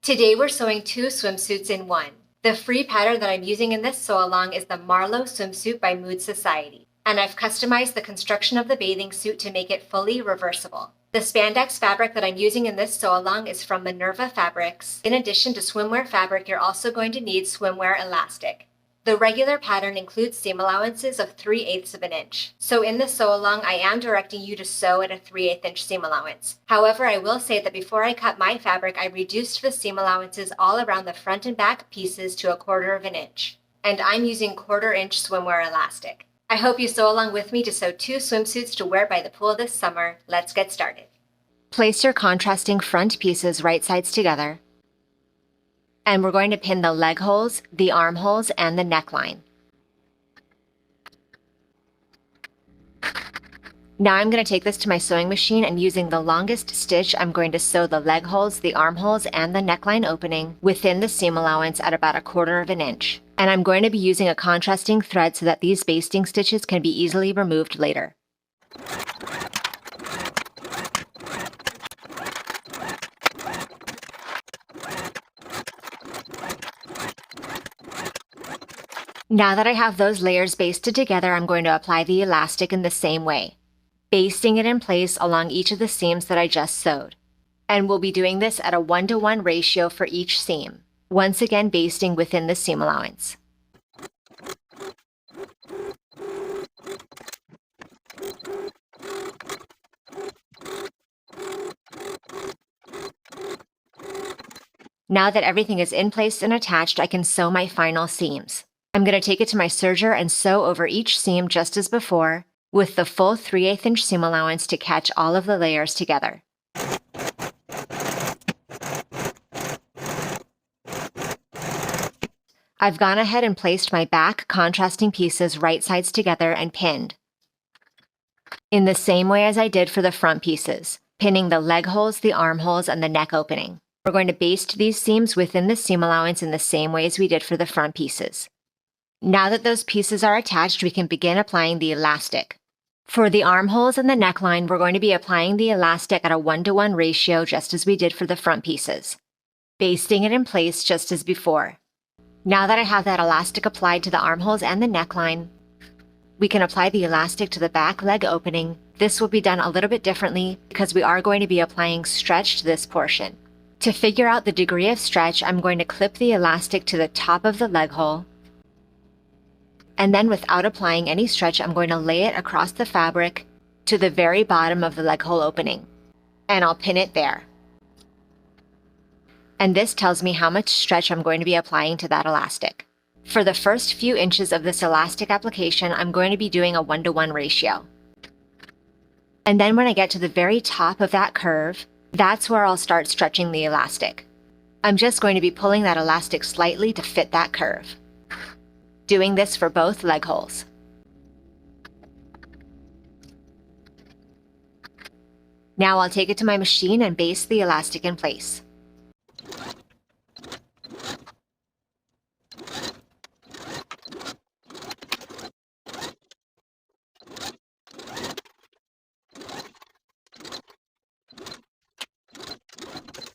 Today we're sewing 2 swimsuits in one. The free pattern that I'm using in this sew-along is the Marlowe swimsuit by Mood Society, and I've customized the construction of the bathing suit to make it fully reversible. The spandex fabric that I'm using in this sew-along is from Minerva Fabrics. In addition to swimwear fabric, you're also going to need swimwear elastic. The regular pattern includes seam allowances of 3/8 of an inch. So in the sew-along, I am directing you to sew at a 3/8 inch seam allowance. However, I will say that before I cut my fabric, I reduced the seam allowances all around the front and back pieces to 1/4 of an inch. And I'm using 1/4 inch swimwear elastic. I hope you sew along with me to sew 2 swimsuits to wear by the pool this summer. Let's get started. Place your contrasting front pieces right sides together. And we're going to pin the leg holes, the armholes, and the neckline. Now I'm going to take this to my sewing machine, and using the longest stitch, I'm going to sew the leg holes, the armholes, and the neckline opening within the seam allowance at about 1/4 of an inch. And I'm going to be using a contrasting thread so that these basting stitches can be easily removed later. Now that I have those layers basted together, I'm going to apply the elastic in the same way, basting it in place along each of the seams that I just sewed. And we'll be doing this at a 1-to-1 ratio for each seam, once again basting within the seam allowance. Now that everything is in place and attached, I can sew my final seams. I'm going to take it to my serger and sew over each seam just as before, with the full 3/8 inch seam allowance to catch all of the layers together. I've gone ahead and placed my back contrasting pieces right sides together and pinned, in the same way as I did for the front pieces, pinning the leg holes, the armholes, and the neck opening. We're going to baste these seams within the seam allowance in the same way as we did for the front pieces. Now that those pieces are attached, we can begin applying the elastic. For the armholes and the neckline, we're going to be applying the elastic at a 1-to-1 ratio just as we did for the front pieces, basting it in place just as before. Now that I have that elastic applied to the armholes and the neckline, we can apply the elastic to the back leg opening. This will be done a little bit differently because we are going to be applying stretch to this portion. To figure out the degree of stretch, I'm going to clip the elastic to the top of the leg hole, and then without applying any stretch, I'm going to lay it across the fabric to the very bottom of the leg hole opening, and I'll pin it there. And this tells me how much stretch I'm going to be applying to that elastic. For the first few inches of this elastic application, I'm going to be doing a 1-to-1 ratio. And then when I get to the very top of that curve, that's where I'll start stretching the elastic. I'm just going to be pulling that elastic slightly to fit that curve, doing this for both leg holes. Now I'll take it to my machine and baste the elastic in place.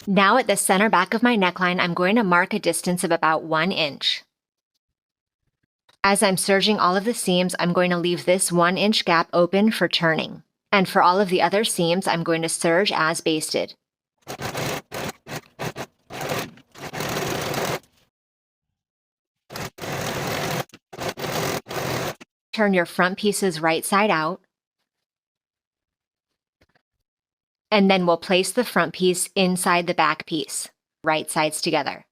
Now at the center back of my neckline, I'm going to mark a distance of about 1 inch. As I'm serging all of the seams, I'm going to leave this 1 inch gap open for turning. And for all of the other seams, I'm going to serge as basted. Turn your front pieces right side out. And then we'll place the front piece inside the back piece, right sides together.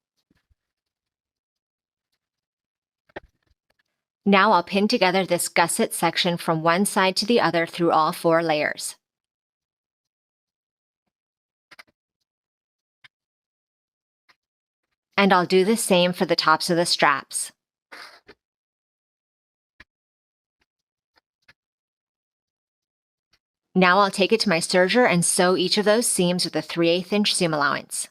Now I'll pin together this gusset section from one side to the other through all 4 layers. And I'll do the same for the tops of the straps. Now I'll take it to my serger and sew each of those seams with a 3/8 inch seam allowance.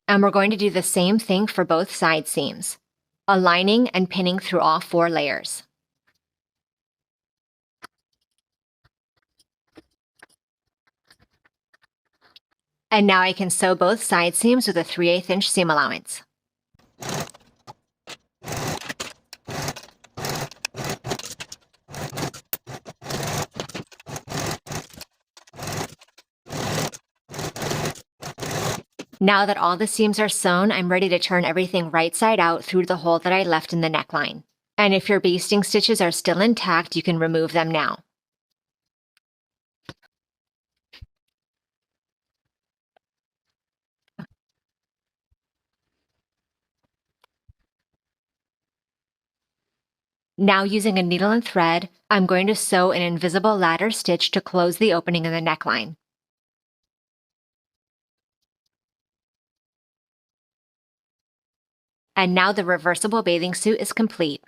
And we're going to do the same thing for both side seams, aligning and pinning through all 4 layers. And now I can sew both side seams with a 3/8 inch seam allowance. Now that all the seams are sewn, I'm ready to turn everything right side out through the hole that I left in the neckline. And if your basting stitches are still intact, you can remove them now. Now using a needle and thread, I'm going to sew an invisible ladder stitch to close the opening in the neckline. And now the reversible bathing suit is complete.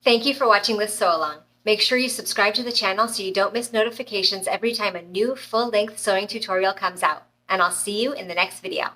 Thank you for watching this sew along. Make sure you subscribe to the channel so you don't miss notifications every time a new full-length sewing tutorial comes out. And I'll see you in the next video.